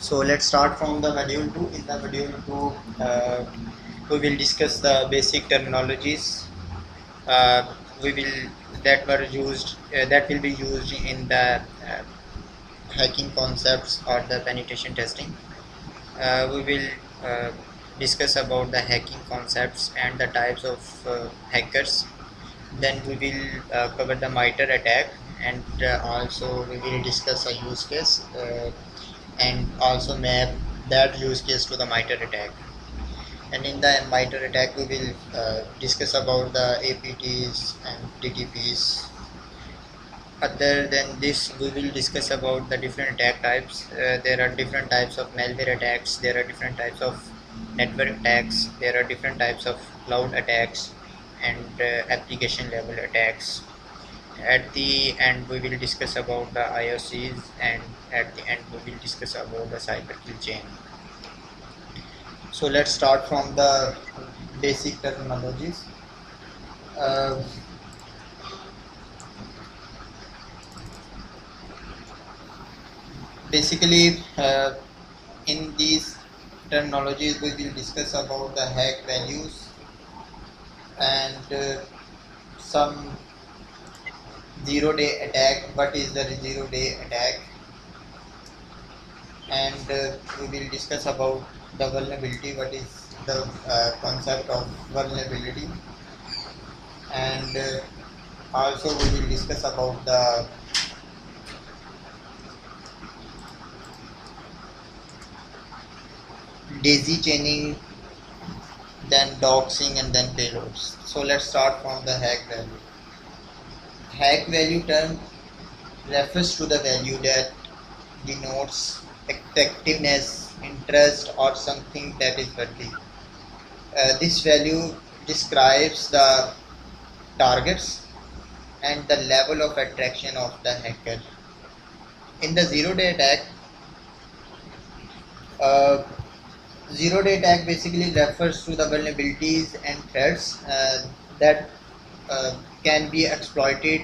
So let's start from the module 2. In the module 2, we will discuss the basic terminologies we will that were used that will be used in the hacking concepts or the penetration testing. We will discuss about the hacking concepts and the types of hackers. Then we will cover the MITRE attack, and also we will discuss a use case and also map that use case to the MITRE attack. And in the MITRE attack, we will discuss about the APTs and TTPs. Other than this, we will discuss about the different attack types. There are different types of malware attacks. There are different types of network attacks. There are different types of cloud attacks and application level attacks. At the end, we will discuss about the IOCs, and at the end, we will discuss about the cyber kill chain. So let's start from the basic terminologies. Basically, in these terminologies, we will discuss about the hack values and some zero-day attack. What is the zero-day attack? And we will discuss about the vulnerability. What is the concept of vulnerability? And also we will discuss about the daisy chaining, then doxing, and then payloads. So let's start from the hack value. Hack value term refers to the value that denotes effectiveness, interest, or something that is worthy. This value describes the targets and the level of attraction of the hacker. In the zero-day attack, zero-day attack basically refers to the vulnerabilities and threats that can be exploited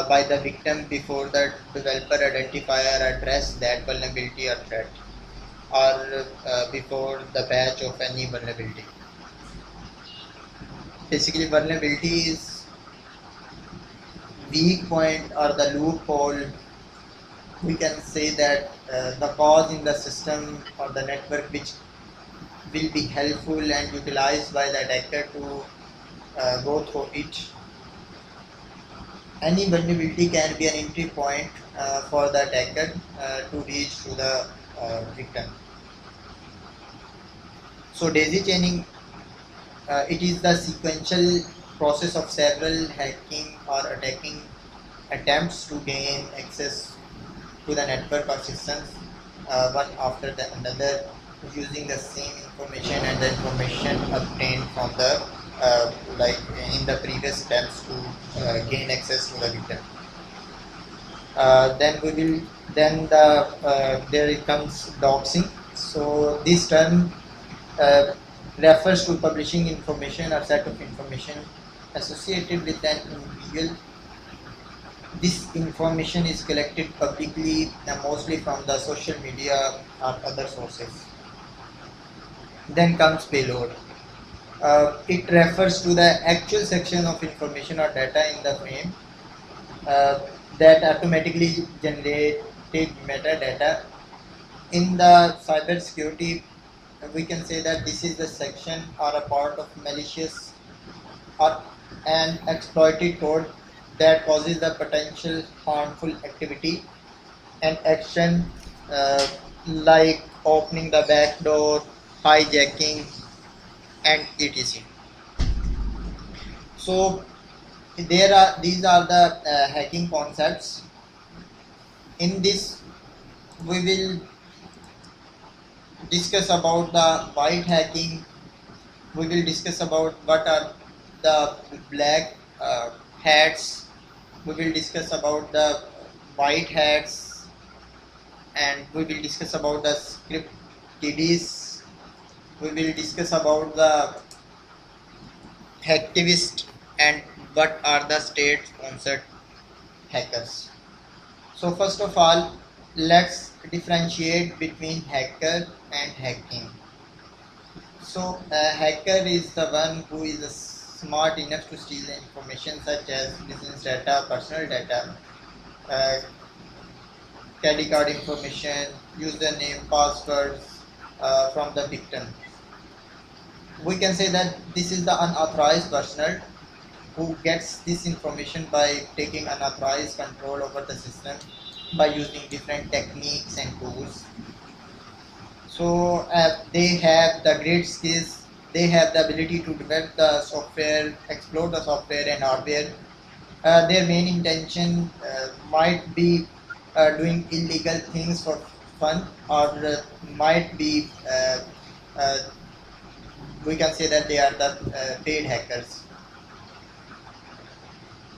by the victim before the developer identify or address that vulnerability or threat, or before the patch of any vulnerability. Basically, vulnerability is weak point or the loophole. We can say that the cause in the system or the network which will be helpful and utilized by the attacker to go through it. Any vulnerability can be an entry point for the attacker to reach to the victim. So daisy chaining, it is the sequential process of several hacking or attacking attempts to gain access to the network or systems one after the another, using the same information and the information obtained from the like in the previous steps to gain access to the victim. There it comes doxing. So this term refers to publishing information or set of information associated with an individual. This information is collected publicly, mostly from the social media or other sources. Then comes payload. It refers to the actual section of information or data in the frame that automatically generated metadata. In the cyber security, we can say that this is the section or a part of malicious or an exploited code that causes the potential harmful activity and action like opening the back door, hijacking, and etc. So these are the hacking concepts. In this, we will discuss about the white hacking. We will discuss about what are the black hats. We will discuss about the white hats, and we will discuss about the script kiddies. We will discuss about the hacktivist and what are the state sponsored hackers. So first of all, let's differentiate between hacker and hacking. So a hacker is the one who is smart enough to steal the information such as business data, personal data, uh, credit card information, username, passwords from the victim. We can say that this is the unauthorized personnel who gets this information by taking unauthorized control over the system by using different techniques and tools. So they have the great skills, they have the ability to develop the software, explore the software and hardware. Their main intention might be doing illegal things for fun, or might be uh, we can say that they are the paid hackers.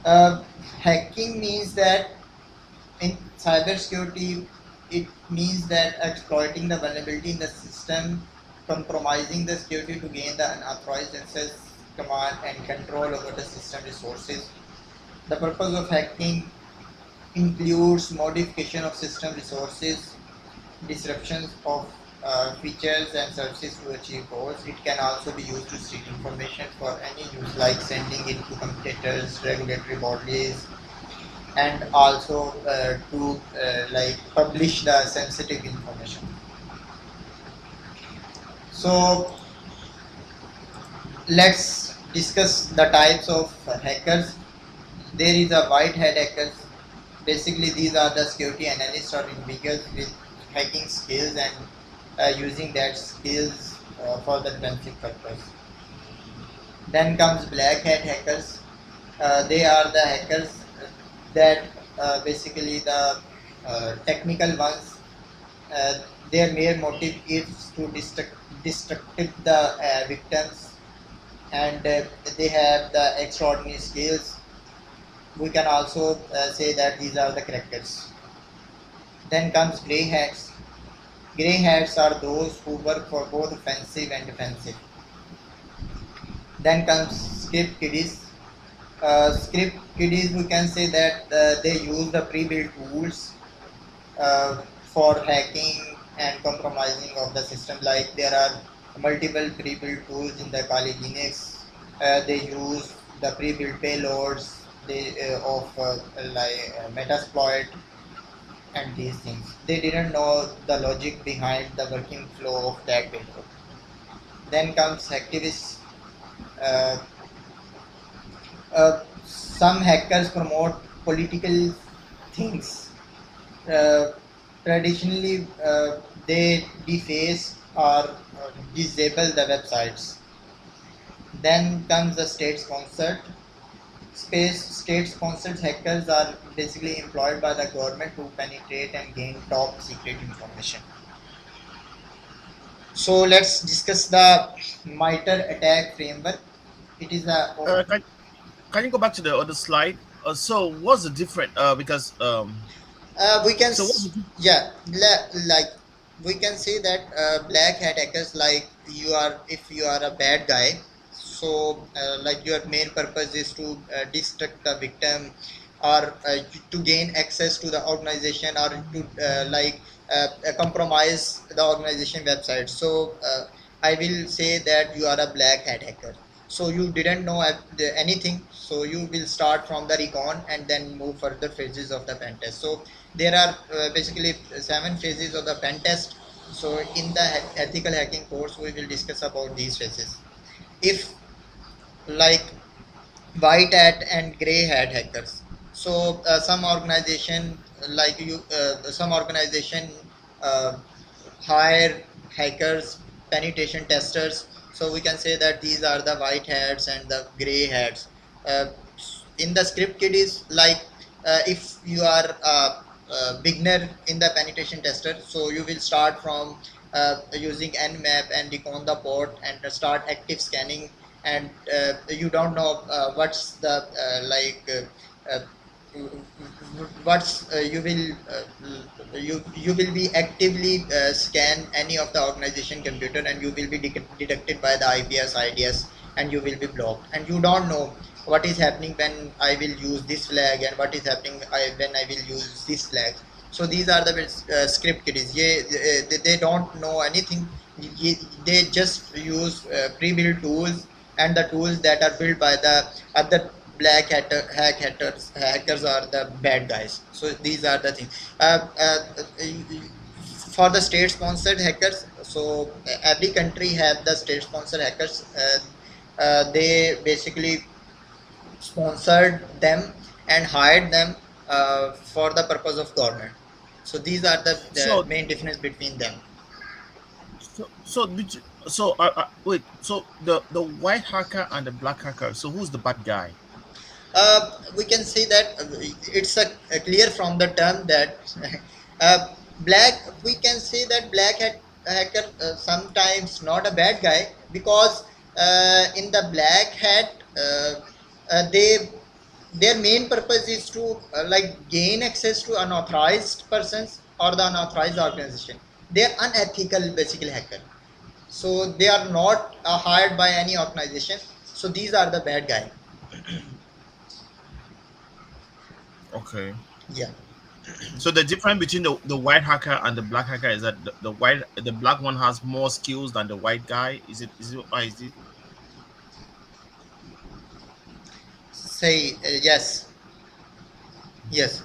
Uh, Hacking means that in cybersecurity, it means that exploiting the vulnerability in the system, compromising the security to gain the unauthorized access, command, and control over the system resources. The purpose of hacking includes modification of system resources, disruptions of features and services to achieve goals. It can also be used to seek information for any use, like sending it to competitors, regulatory bodies, and also to like publish the sensitive information. So let's discuss the types of hackers. There is a white hat hackers. Basically, these are the security analysts or individuals with hacking skills and using that skills for the defensive purpose. Then comes black hat hackers. They are the hackers that basically the technical ones. Uh, their mere motive is to destructive the victims, and they have the extraordinary skills. We can also say that these are the characters. Then comes grey hats. Grey hats are those who work for both offensive and defensive. Then comes script kiddies. Script kiddies, we can say that they use the pre-built tools for hacking and compromising of the system. Like there are multiple pre-built tools in the Kali Linux. They use the pre-built payloads of Metasploit and these things. They didn't know the logic behind the working flow of that payload. Then comes hacktivists. Uh, some hackers promote political things. Uh, Traditionally, they deface or disable the websites. Then comes the state-sponsored. State-sponsored hackers are basically employed by the government to penetrate and gain top secret information. So let's discuss the MITRE Attack Framework. It is a Uh, can, can you go back to the other slide? So what's the different? Because we can so what's the yeah, like we can say that black hat hackers, like you are, if you are a bad guy, so like your main purpose is to distract the victim, or to gain access to the organization, or to compromise the organization website. So I will say that you are a black hat hacker. So you didn't know anything, so you will start from the recon and then move further phases of the pen test. So there are basically 7 phases of the pen test. So in the ethical hacking course we will discuss about these phases. If like white hat and gray hat hackers, so some organization uh, hire hackers, penetration testers. So we can say that these are the white hats and the gray hats. uh, in the script kit is like, if you are a beginner in the penetration tester, so you will start from using nmap and recon the port and start active scanning, and you don't know what's the what's you will be actively scan any of the organization computer, and you will be detected by the IPS IDS, and you will be blocked, and you don't know what is happening when I will use this flag, and what is happening when I will use this flag. So these are the script kiddies. They don't know anything. They just use pre-built tools, and the tools that are built by the other hackers are the bad guys. So these are the things. For the state sponsored hackers, so every country have the state sponsored hackers. They basically sponsored them and hired them for the purpose of government. So these are the So main difference between them. wait. So the white hacker and the black hacker. So who's the bad guy? We can say that it's a clear from the term that black. We can say that hacker sometimes not a bad guy, because in the black hat, they their main purpose is to like gain access to unauthorized persons or the unauthorized organization. They are unethical basically hacker. So they are not hired by any organization. So these are the bad guy. Okay. Yeah. So the difference between the white hacker and the black hacker is that the black one has more skills than the white guy. Is it? Say yes. Yes.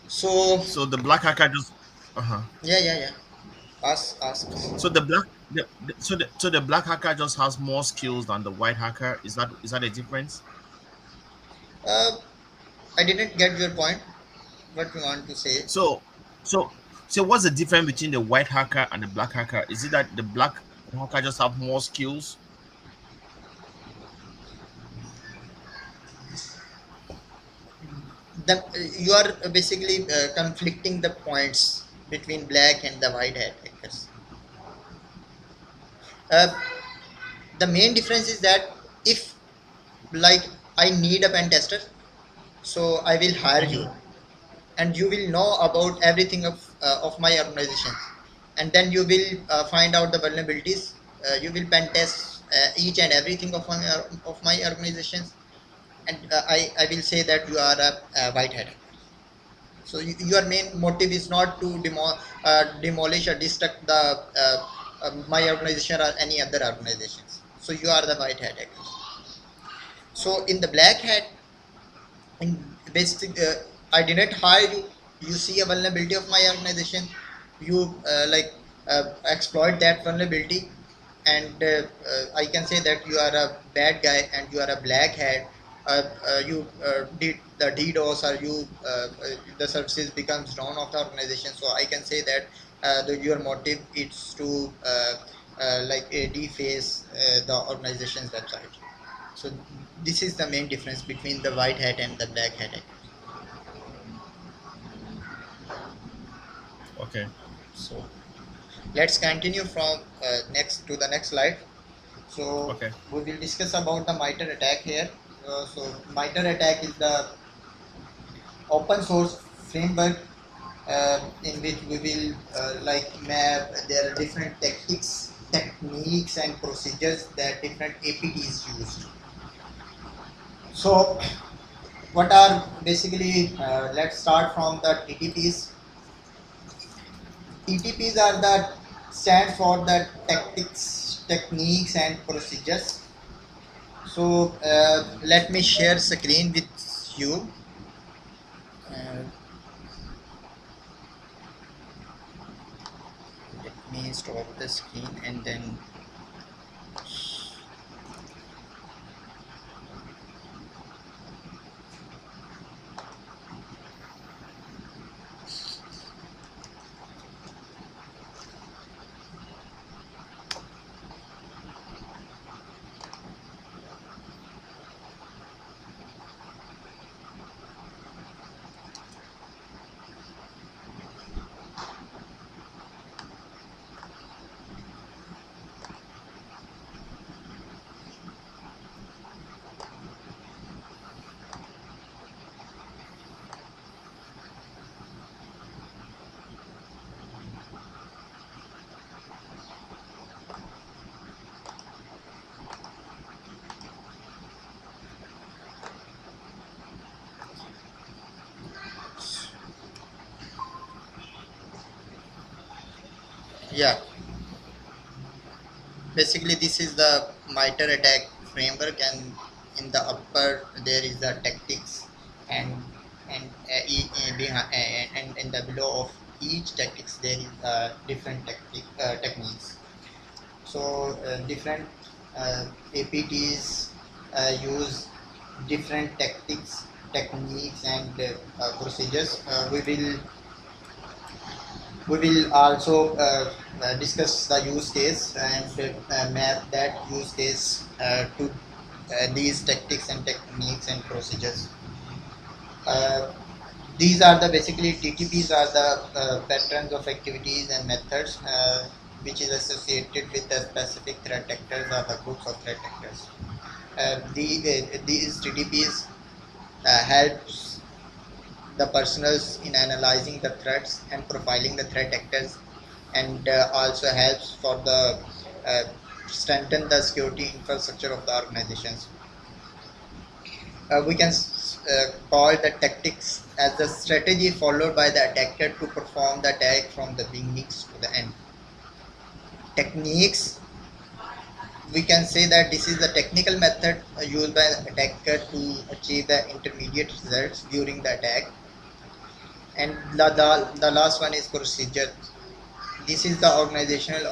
So So the black hacker just uh-huh. yeah, yeah, yeah. Ask. So the black hacker just has more skills than the white hacker. Is that a difference? Uh, I didn't get your point. What you want to say? So so so what's the difference between the white hacker and the black hacker? Is it that the black hacker just have more skills? The you are basically conflicting the points between black and the white hat hackers. Uh, the main difference is that if like I need a pen tester, so I will hire you, and you will know about everything of my organization, and then you will find out the vulnerabilities. You will pen test each and everything of my organizations, and I will say that you are a white hat hacker. So your main motive is not to demolish or destruct the my organization or any other organizations. So you are the white hat hacker. So in the black hat, in basic, I didn't hire you. You see a vulnerability of my organization, you exploit that vulnerability, and I can say that you are a bad guy and you are a black hat. You did the DDoS, or the services becomes down of the organization. So I can say that your motive is to deface the organization's website. So this is the main difference between the white hat and the black hat hackers. Okay. So let's continue from next to the next slide. So Okay. we will discuss about the MITRE attack here. So MITRE attack is the open source framework in which we will map. There are different techniques, and procedures that different APTs used. So what are basically let's start from the TTPs. TTPs are the stand for the tactics, techniques, and procedures. So let me share screen with you. Uh, Let me stop the screen and then. Yeah, basically this is the MITRE attack framework, and in the upper there is the tactics, and and in the below of each tactics there is different techniques. So different APTs use different techniques, and procedures. We will also discuss the use case and map that use case to these tactics and techniques and procedures. Uh, these are the basically TTPs are the patterns of activities and methods which is associated with the specific threat actors or the groups of threat actors. These TTPs helps the personals in analyzing the threats and profiling the threat actors, and also helps for the uh, strengthen the security infrastructure of the organizations. We can call the tactics as the strategy followed by the attacker to perform the attack from the beginnings to the end. Techniques, we can say that this is the technical method used by the attacker to achieve the intermediate results during the attack. And the last one is procedure. This is the organizational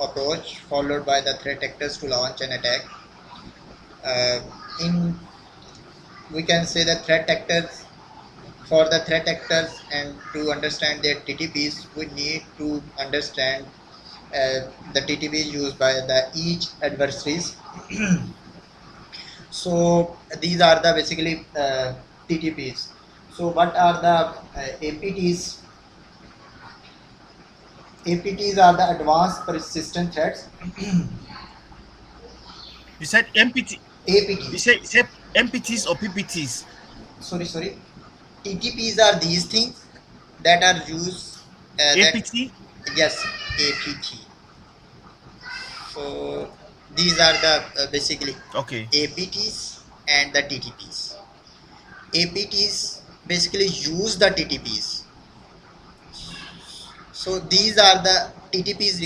approach followed by the threat actors to launch an attack. In We can say the threat actors, for the threat actors and to understand their TTPs, we need to understand the TTPs used by the each adversaries. So these are the basically TTPs. So what are the APTs? APTs are the advanced persistent threats. You said MPT. You APTs. said MPTs or PPTs? Sorry. TTPs are these things that are used. That APT. Yes, APT. So these are the basically Okay. APTs and the TTPs. APTs basically use the TTPs. So these are the TTPs: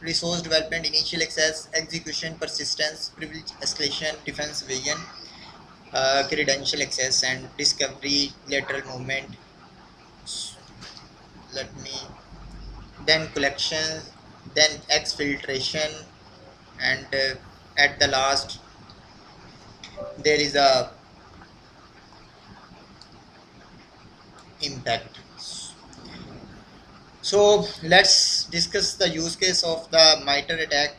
resource development, initial access, execution, persistence, privilege escalation, defense evasion, credential access, and discovery, lateral movement. Let me Then collection, then exfiltration, and at the last there is a impact. So let's discuss the use case of the MITRE attack.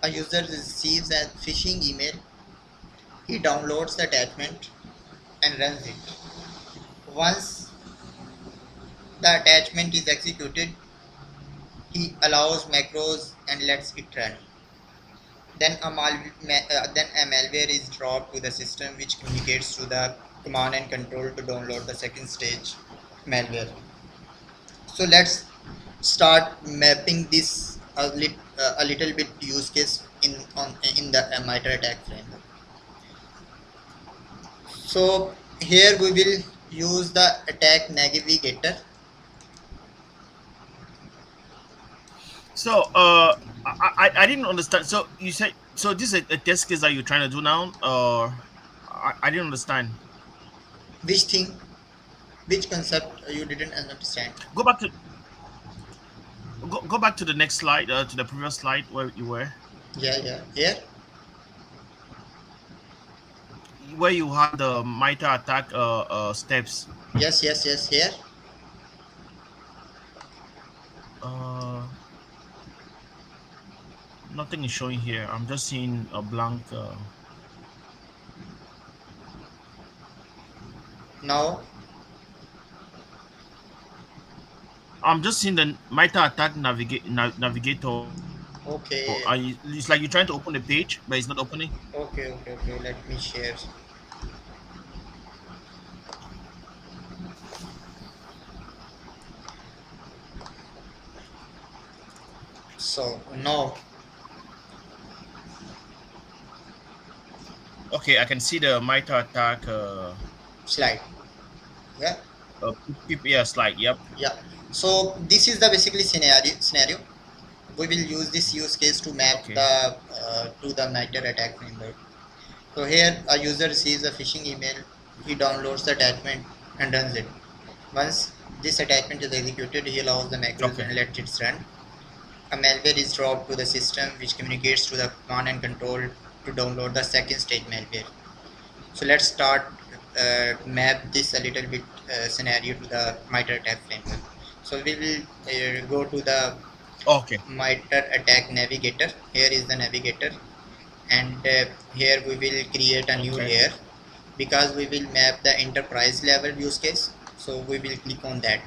A user receives a phishing email. He downloads the attachment and runs it. Once the attachment is executed, he allows macros and lets it run. Then a malware is dropped to the system, which communicates to the command and control to download the second stage malware. So let's start mapping this a little bit use case in the MITRE attack framework. So here we will use the attack navigator. So I didn't understand. So you said, so this is a test case that you're trying to do now, or I didn't understand. Which thing, which concept you didn't understand? Go back to go back to the next slide, to the previous slide Here. where you had the MITRE attack steps. Yes, here. Uh, Nothing is showing here. I'm just seeing a blank. Now, I'm just seeing the MITRE attack navigator. okay, It's like you're trying to open the page, but it's not opening. okay. Let me share. So now, Okay, I can see the MITRE attack slide. Yeah, PPS slide. Yep. yeah. So this is the basically scenario. We will use this use case to map Okay. the to the MITRE attack framework. So here a user receives a phishing email, he downloads the attachment and runs it. Once this attachment is executed, he allows the macros Okay. and lets it run. A malware is dropped to the system, which communicates to the command and control to download the second stage malware. So let's start map this a little bit scenario to the MITRE attack framework. So we will go to the Okay. MITRE attack navigator. Here is the navigator, and here we will create a new Okay. layer because we will map the enterprise level use case. So we will click on that.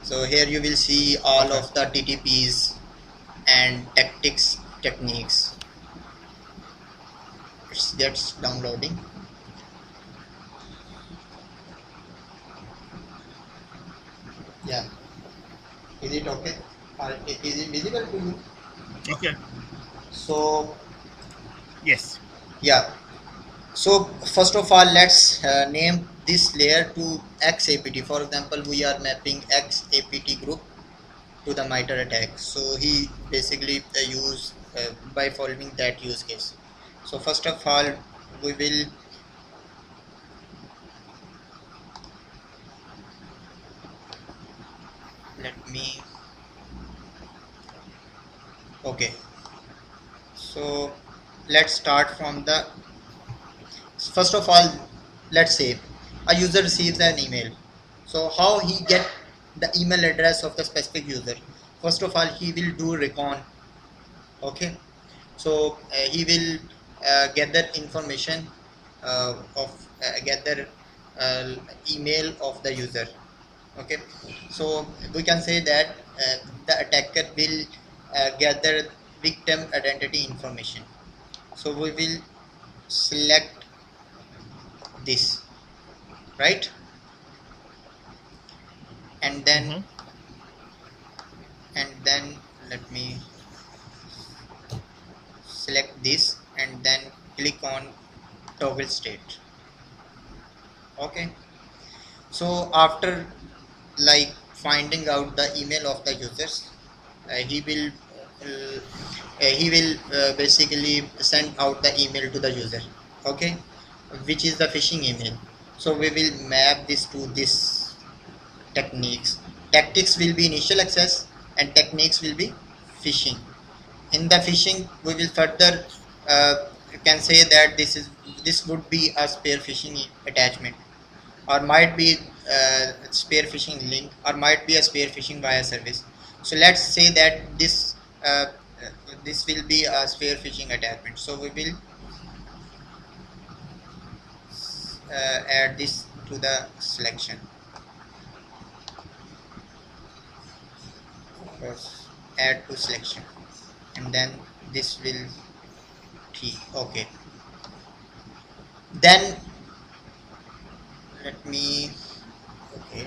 So here you will see all Okay. of the TTPs and tactics techniques. It gets downloading. Yeah, is it okay? Is it visible to you? Okay. So Yes. yeah, so first of all, let's name this layer to XAPT. For example, we are mapping XAPT group to the MITRE attack. So he basically use by following that use case. So first of all, we will let me okay. So let's start from the first of all. Let's say a user receives an email. So how he get the email address of the specific user? First of all, he will do recon. Okay, so he will gather information of gather email of the user. Okay, so we can say that the attacker will gather victim identity information. So we will select this, right? and then Mm-hmm. and then let me select this and then click on toggle state. Okay, so after like finding out the email of the users, uh, he will basically send out the email to the user. Okay, which is the phishing email. So we will map this to this techniques. Tactics will be initial access and techniques will be phishing. In the phishing we will further you can say that this would be a spear phishing attachment, or might be spear phishing link, or might be a spear phishing via service. So let's say that this will be a spear phishing attachment. So we will add this to the selection. First, add to selection, and then this will be okay. Then let me okay.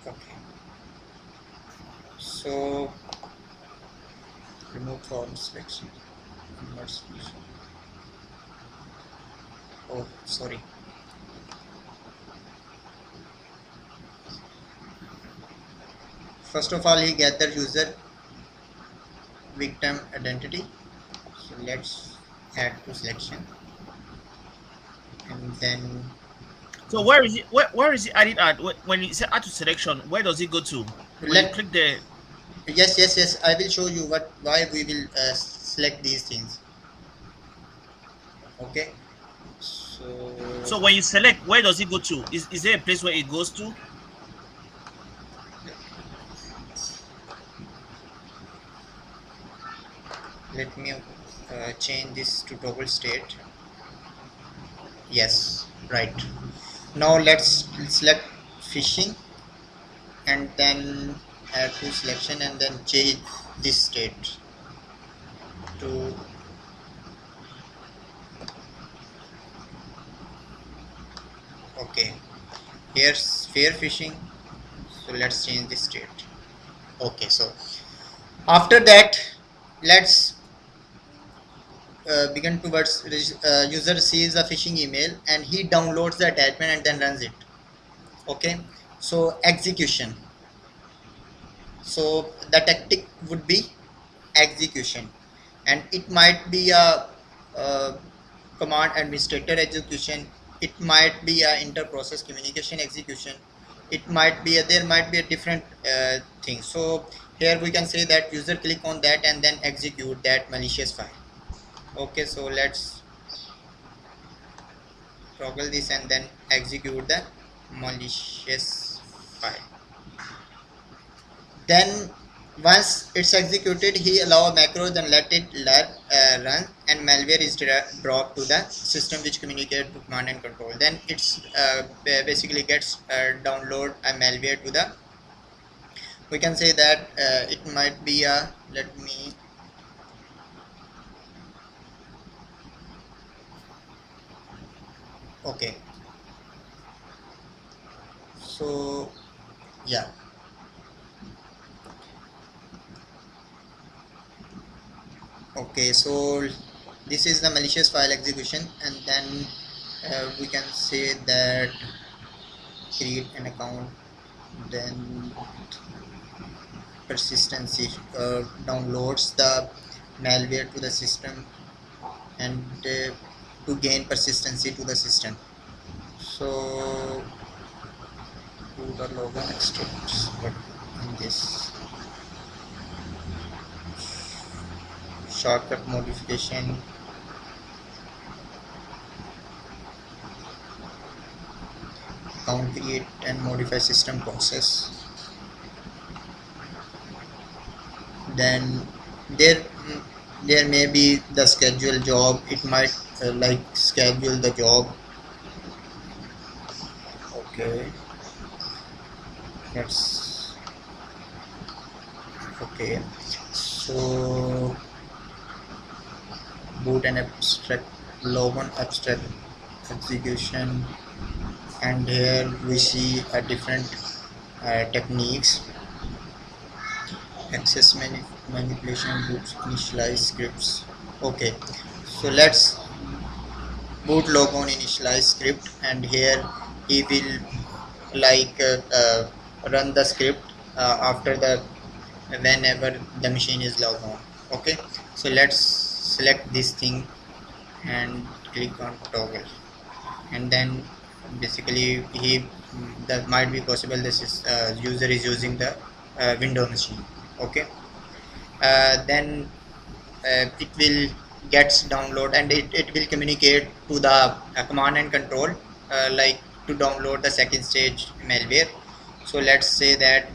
Okay, so remove from selection. Not selection. Oh, sorry. First of all, he gather user victim identity. So let's add to selection, and then So where is it? Where is it added at? When you say add to selection, where does it go to? When you let click the yes, I will show you what why we will select these things. Okay, so so when you select, where does it go to? Is there a place where it goes to? let me change this to toggle state. Yes, right. Now let's select phishing and then add to selection and then change this state to okay. Here's fair phishing. So let's change the state. Okay, so after that let's begin towards user sees a phishing email and he downloads the attachment and then runs it. Okay, so execution. So the tactic would be execution, and it might be a command administrator execution, it might be a inter-process communication execution, it might be there might be a different thing. So here we can say that user click on that and then execute that malicious file. Okay, so let's toggle this and then execute the malicious file. Then once it's executed, he allow a macro, then let it run, and malware is dropped to the system which communicate to command and control. Then it's basically gets download a malware to the, we can say that it might be a, let me, okay, so yeah, okay, so this is the malicious file execution, and then we can say that create an account, then persistency downloads the malware to the system and to gain persistency to the system. So do the logon extracts, but in this shortcut modification, account create and modify system process. Then there may be the schedule job, it might like schedule the job. Okay, that's okay. So boot and abstract, logon abstract execution, and here we see a different techniques. Access manipulation, boot initialize scripts. Okay, so let's boot logon initialize script, and here he will like run the script after the whenever the machine is logged on. Okay, so let's select this thing and click on toggle, and then basically that might be possible this is user is using the window machine. Okay, then it will gets download, and it will communicate to the command and control like to download the second stage malware. So let's say that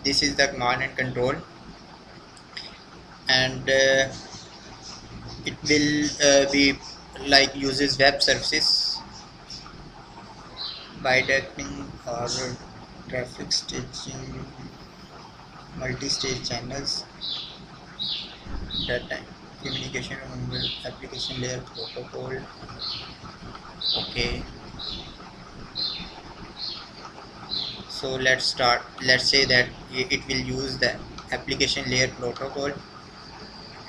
this is the command and control, and it will be like uses web services by directing or traffic staging, multi-stage channels, data communication on the application layer protocol. Okay, so let's start. Let's say that it will use the application layer protocol,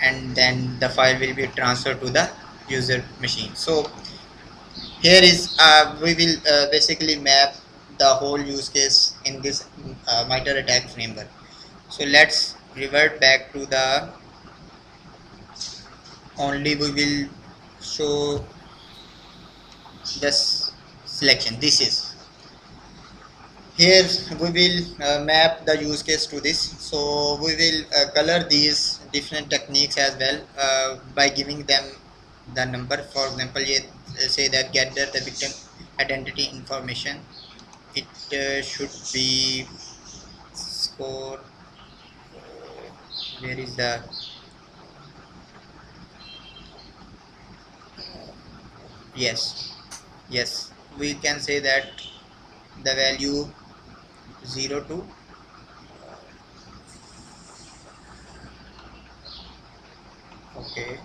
and then the file will be transferred to the user machine. So here is we will basically map the whole use case in this MITRE attack framework. So let's revert back to the, only we will show this selection. This is here we will map the use case to this. So we will color these different techniques as well by giving them the number. For example, say that gather the victim identity information, it should be score, where is the yes, we can say that the value 0 to okay,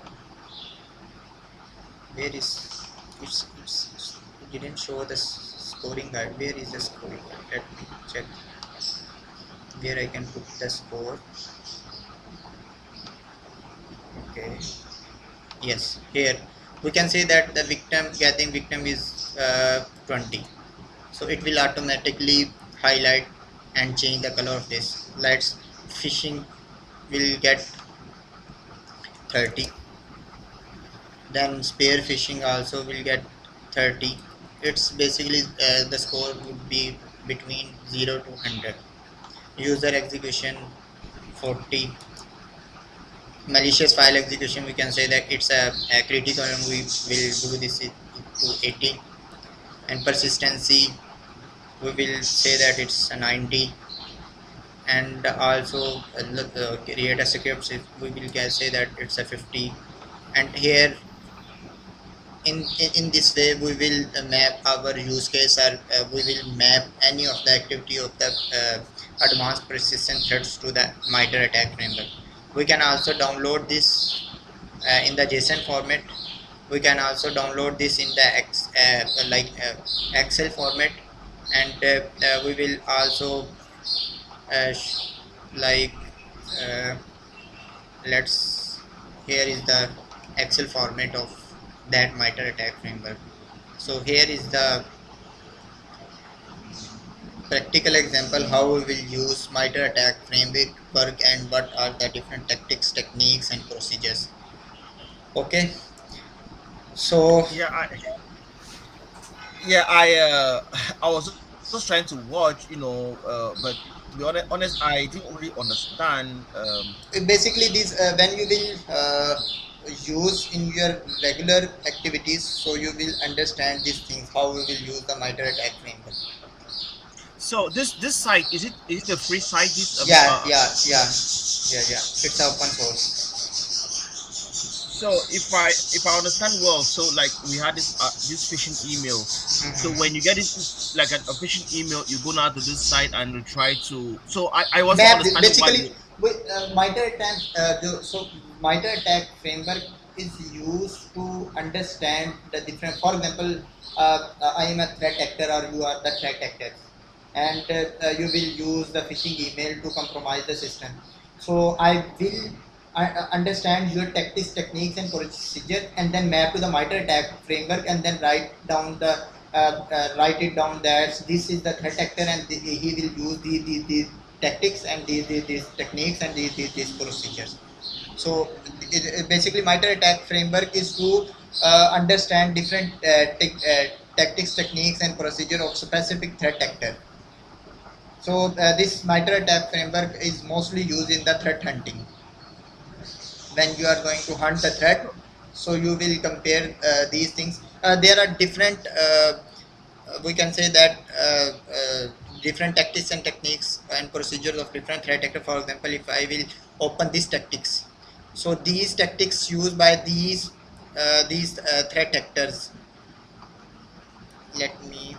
where is it didn't show the scoring guide. Where is the scoring guide? Let me check where I can put the score. Okay, Yes, here we can say that the victim getting victim is 20. So it will automatically highlight and change the color of this. Let's phishing will get 30. Then spear phishing also will get 30. It's basically the score would be between 0 to 100. User execution 40. Malicious file execution, we can say that it's a critical and we will do this to 80. And persistency, we will say that it's a 90. And also create a script, we will say that it's a 50. And here in this way we will map our use case, or we will map any of the activity of the advanced persistent threats to the MITRE attack framework. We can also download this in the JSON format. We can also download this in the Excel format. And we will also like uh, let's here is the Excel format of that MITRE attack framework. So here is the practical example how we will use MITRE attack framework and what are the different tactics, techniques and procedures. Okay, so Yeah, I I was just trying to watch, but to be honest, I didn't really understand. basically this when you will use in your regular activities, so you will understand these things how we will use the MITRE attack framework. So this site, is it a free site? This Yeah, it's open source. So if I understand well, so like we had this phishing email. So when you get it like a phishing email, you go now to this site and you try to. So I wasn't Map understanding why basically you. with MITRE attack. So MITRE attack framework is used to understand the different. For example, I am a threat actor or you are the threat actor, and you will use the phishing email to compromise the system. So I will understand your tactics, techniques, and procedure, and then map to the MITRE attack framework, and then write it down that this is the threat actor, and he will use the tactics and these techniques and these procedures. So basically, MITRE attack framework is to understand different tactics, techniques, and procedure of specific threat actor. So this MITRE attack framework is mostly used in the threat hunting. When you are going to hunt the threat, so you will compare these things. There are different we can say that different tactics and techniques and procedures of different threat actor. For example, if I will open these tactics, so these tactics used by these threat actors, let me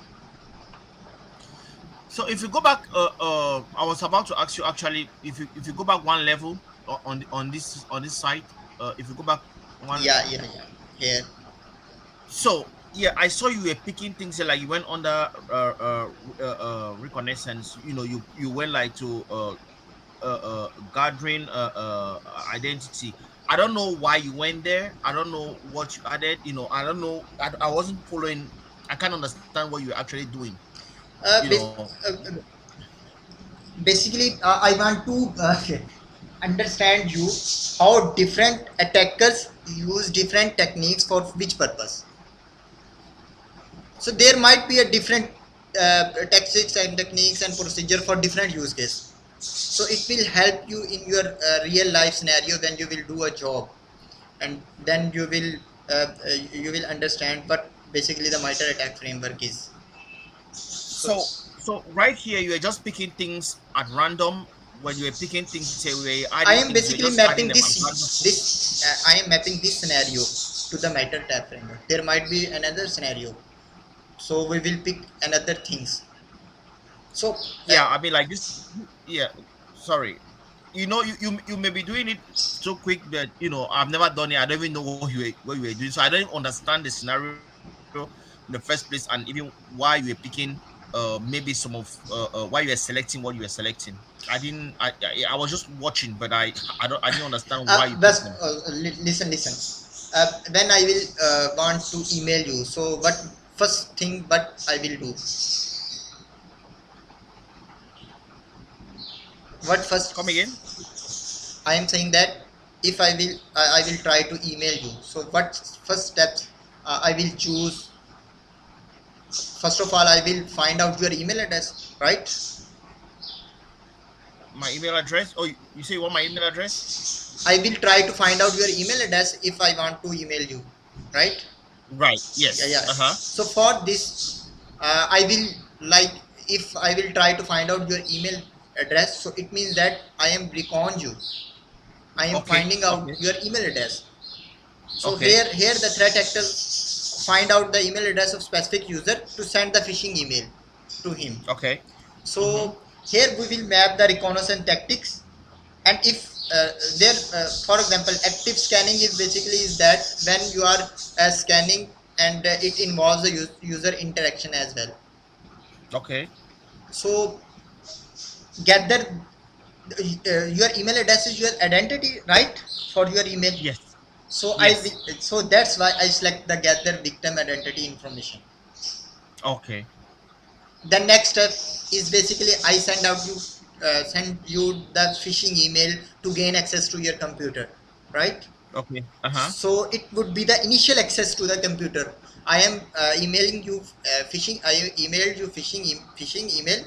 So if you go back, I was about to ask you actually, if you go back one level on this site, if you go back one. yeah here. So yeah, I saw you were picking things like you went under reconnaissance. You went like to gathering identity. I don't know why you went there. I don't know what you added. I don't know. I wasn't following. I can't understand what you're actually doing. You uh, bas- know. uh, Basically I want to understand you how different attackers use different techniques for which purpose. So there might be a different tactics and techniques and procedure for different use case. So it will help you in your real life scenario when you will do a job, and then you will understand what basically the MITRE attack framework is. So So right here, you are just picking things at random. When you are picking things, say we are I adding am things, you're basically just adding mapping them at random. I am mapping this scenario to the MITRE attack framework. There might be another scenario, so we will pick another things. So Yeah, I mean like this. Yeah, sorry. You may be doing it so quick that I've never done it. I don't even know what you were doing, so I don't understand the scenario in the first place, and even why you were picking maybe some of why you were selecting what you were selecting. I was just watching, but I didn't understand why you picked Best them. listen. when I will want to email you. So what first thing what I will do? What Come again. first? I am saying that if I will try to email you. So what first steps I will choose? First of all, I will find out your email address, right? My email address. Oh, you say you want my email address? I will try to find out your email address if I want to email you, right? Right. Yeah, Yes. yeah. Uh-huh. So for this, I will like if I will try to find out your email address. So it means that I am recon you. I am Okay. finding out Okay. your email address. So Okay. here the threat actor find out the email address of specific user to send the phishing email to him. Okay. Mm-hmm. So here we will map the reconnaissance tactics, and if there, for example, active scanning is basically is that when you are scanning and it involves the user interaction as well. Okay. So gather your email address is your identity, right, for your email. Yes. So Yes. so that's why I select the gather victim identity information. Okay. The next step is basically I send you the phishing email to gain access to your computer, right? Okay. Uh-huh. So it would be the initial access to the computer. I am emailing you phishing. I emailed you phishing email.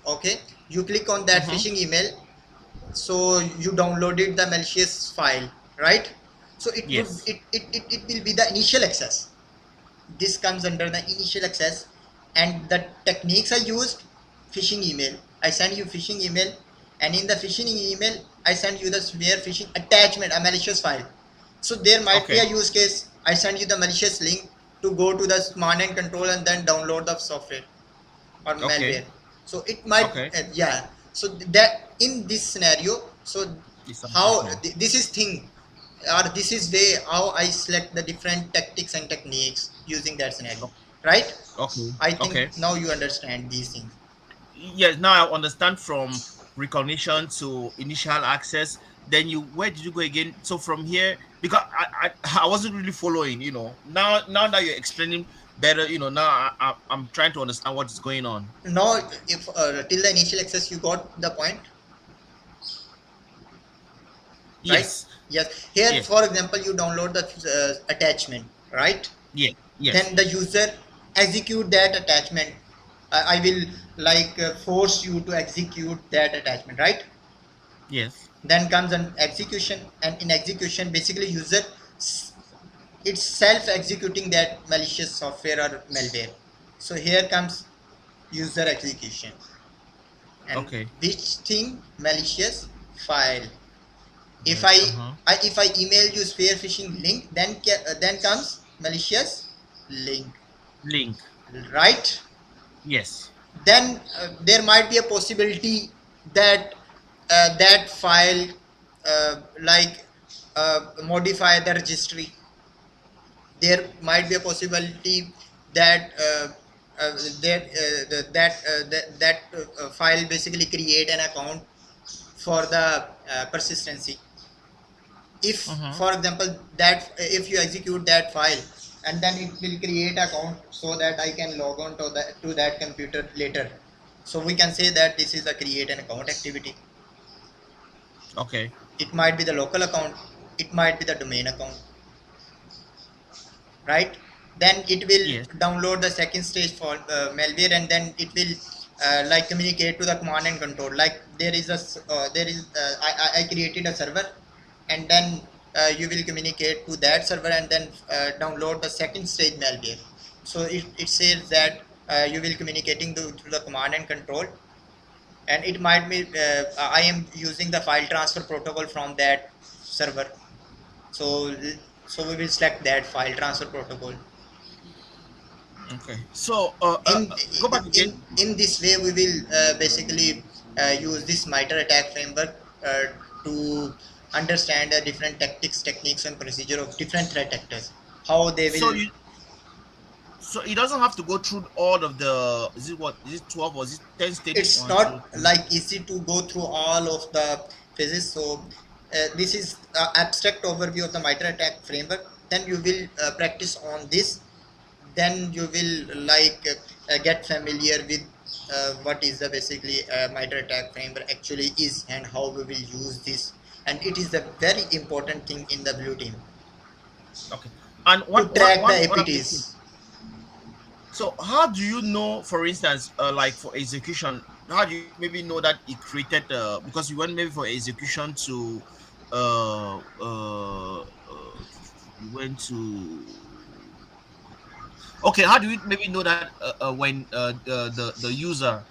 Okay, you click on that Mm-hmm. phishing email. So you downloaded the malicious file, right? So Yes. it will be the initial access. This comes under the initial access, and the techniques I used: phishing email. I send you phishing email, and in the phishing email I send you the severe phishing attachment, a malicious file. So there might be a Okay. use case. I send you the malicious link to go to the command and control and then download the software or Okay. malware. So it might Okay. yeah. So that in this scenario, so It's how okay. this is thing, or this is way how I select the different tactics and techniques using that scenario, right? Okay. I think Okay. now you understand these things. Yes. Now I understand from recognition to initial access. Then you, where did you go again? So from here, because I wasn't really following. Now that you're explaining better, now I'm trying to understand what is going on. Now if till the initial access you got the point, right? Yes. Yes, here Yes. for example you download the attachment, right? Yes. Yes. Then the user execute that attachment. I will like force you to execute that attachment, right? Yes. Then comes an execution, and in execution basically user it's self executing that malicious software or malware. So here comes user execution, and Okay. which thing? Malicious file. If Yes. Uh-huh. if I email you spear phishing link, then comes malicious link, Link. right? Yes. Then there might be a possibility that that file like modify the registry. There might be a possibility that file basically create an account for the persistency. If Uh-huh. for example that if you execute that file, and then it will create account so that I can log on to that computer later. So we can say that this is a create an account activity. Okay. It might be the local account, it might be the domain account, right? Then it will Yes. download the second stage for malware, and then it will like communicate to the command and control. Like there is I created a server, and then you will communicate to that server and then download the second stage malware. So it says that you will communicating to the command and control, and it might be I am using the file transfer protocol from that server. So so we will select that file transfer protocol. Okay. So, in go back again. in this way we will basically use this MITRE attack framework to understand the different tactics, techniques and procedure of different threat actors, how they So will. you, so it doesn't have to go through all of the. Is it what? Is it 12 or is it 10 stages? It's One, two, not three. like easy to go through all of the phases. So this is abstract overview of the MITRE attack framework. Then you will practice on this. Then you will get familiar with what is the basically MITRE attack framework actually is and how we will use this. And it is a very important thing in the blue team Okay. And to one track the one other question. APTs. So how do you know, for instance, like for execution, how do you maybe know that it created because you went maybe for execution to uh uh, uh you went to okay, how do you maybe know that when the user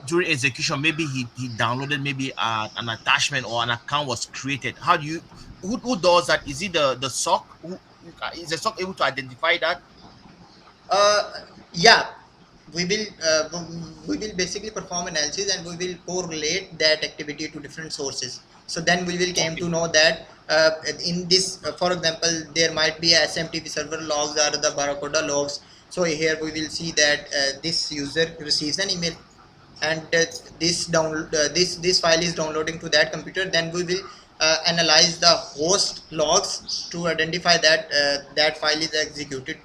during execution maybe he downloaded maybe an attachment or an account was created? How do you who does that? Is it the SOC? Is the SOC able to identify that? Uh, yeah, we will we will basically perform analysis and we will correlate that activity to different sources. So then we will came Okay. to know that in this, for example, there might be a SMTP server logs or the Barracuda logs. So here we will see that this user receives an email and this file is downloading to that computer. Then we will analyze the host logs to identify that that file is executed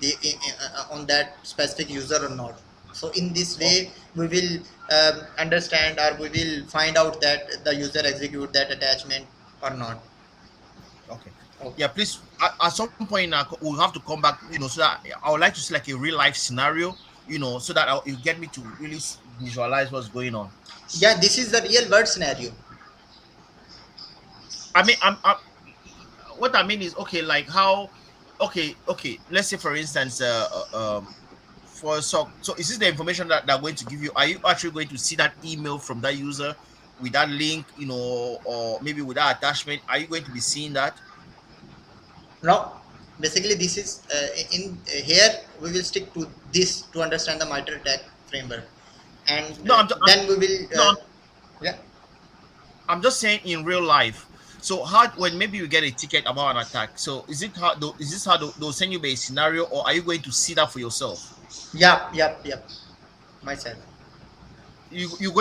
on that specific user or not. So in this way we will understand or we will find out that the user execute that attachment or not. Okay. Okay. Yeah, please. At some point, we'll have to come back. So that I would like to see like a real life scenario. So that you get me to really visualize what's going on. Yeah, this is the real world scenario. I mean, what I mean is okay, like how, okay. Let's say for instance, for so is this the information that they're going to give you? Are you actually going to see that email from that user with that link, or maybe with that attachment? Are you going to be seeing that? Now, basically, this is in here we will stick to this to understand the MITRE attack framework, and No, then we will no, yeah. I'm just saying in real life. So how when maybe you get a ticket about an attack? So is this how they'll send you a scenario, or are you going to see that for yourself? Yep, myself. Are you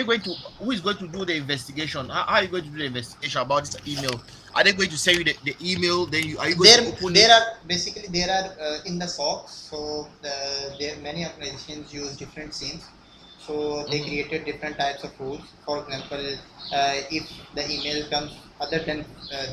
going to who is going to do the investigation? How are you going to do the investigation about this email? Are they going to send you the email? Then are you going to open There it? are basically there are in the SOCs. So there many organizations use different scenes. So they Mhm. created different types of rules. For example, if the email comes other than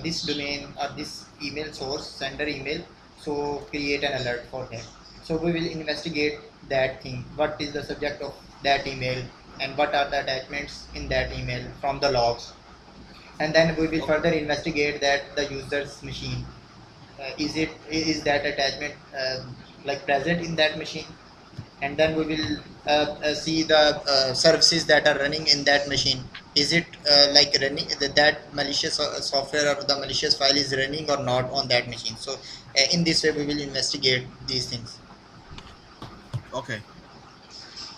this domain or this email source, sender email, so create an alert for that. So we will investigate that thing. What is the subject of that email and what are the attachments in that email from the logs, and then we will further investigate that the user's machine, is that attachment present in that machine, and then we will see the services that are running in that machine. Is it running that malicious software or the malicious file is running or not on that machine. So in this way we will investigate these things. Okay.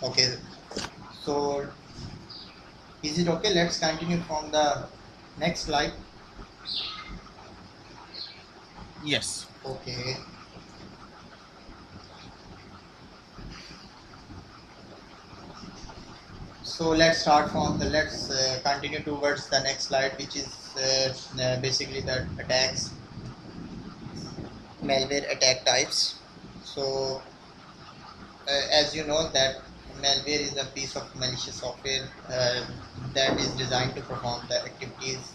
Okay, so is it okay? Let's continue from the next slide. Yes. Okay. So let's start from the let's continue towards the next slide, which is basically the attacks, malware attack types. So as you know that malware is a piece of malicious software that is designed to perform the activities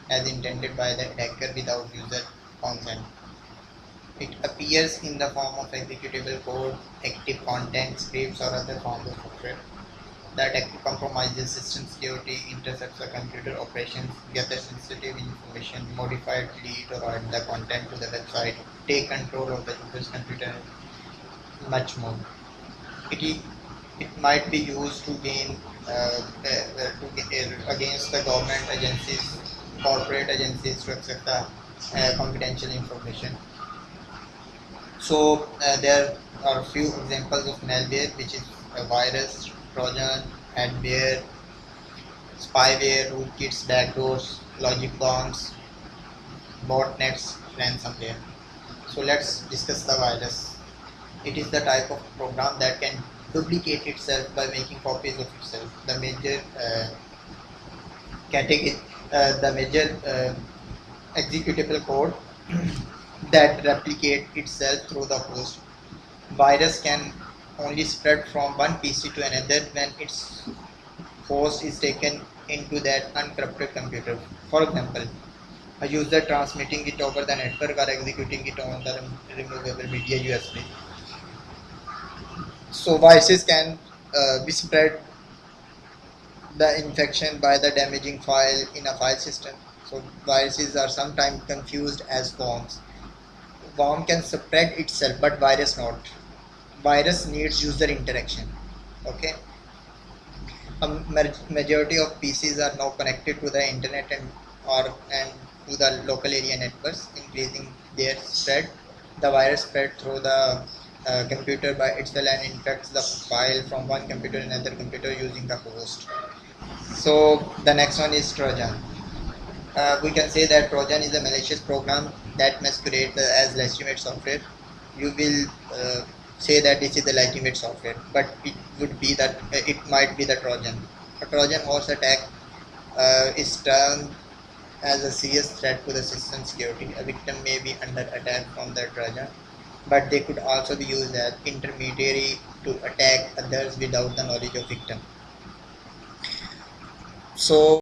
as intended by the attacker without user consent. It appears in the form of executable code, active content, scripts, or other forms of software. The attacker compromises system security, intercepts the computer operations, gathers sensitive information, modify, delete, or add the content to the website, take control of the user's computer, and much more. It, it might be used to gain against the government agencies, corporate agencies to accept the confidential information. So there are a few examples of malware, which is a virus, Trojan, adware, spyware, rootkits, backdoors, logic bombs, botnets, ransomware. So let's discuss the virus. It is the type of program that can duplicate itself by making copies of itself. The major category, the major executable code that replicate itself through the host. Virus can only spread from one PC to another when its host is taken into that uncrypted computer. For example, a user transmitting it over the network or executing it on the removable media USB. So viruses can be spread the infection by the damaging file in a file system. So viruses are sometimes confused as worms. Worm can spread itself, but virus not. Virus needs user interaction. Okay. A majority of PCs are now connected to the internet and to the local area networks, increasing their spread. The virus spread through the computer by itself and infects the file from one computer to another computer using the host. So the next one is Trojan. We can say that Trojan is a malicious program that masquerades as legitimate software. You will say that this is the legitimate software, but it would be that it might be the Trojan. A Trojan horse attack is termed as a serious threat to the system security. A victim may be under attack from the Trojan, but they could also be used as intermediary to attack others without the knowledge of victim. So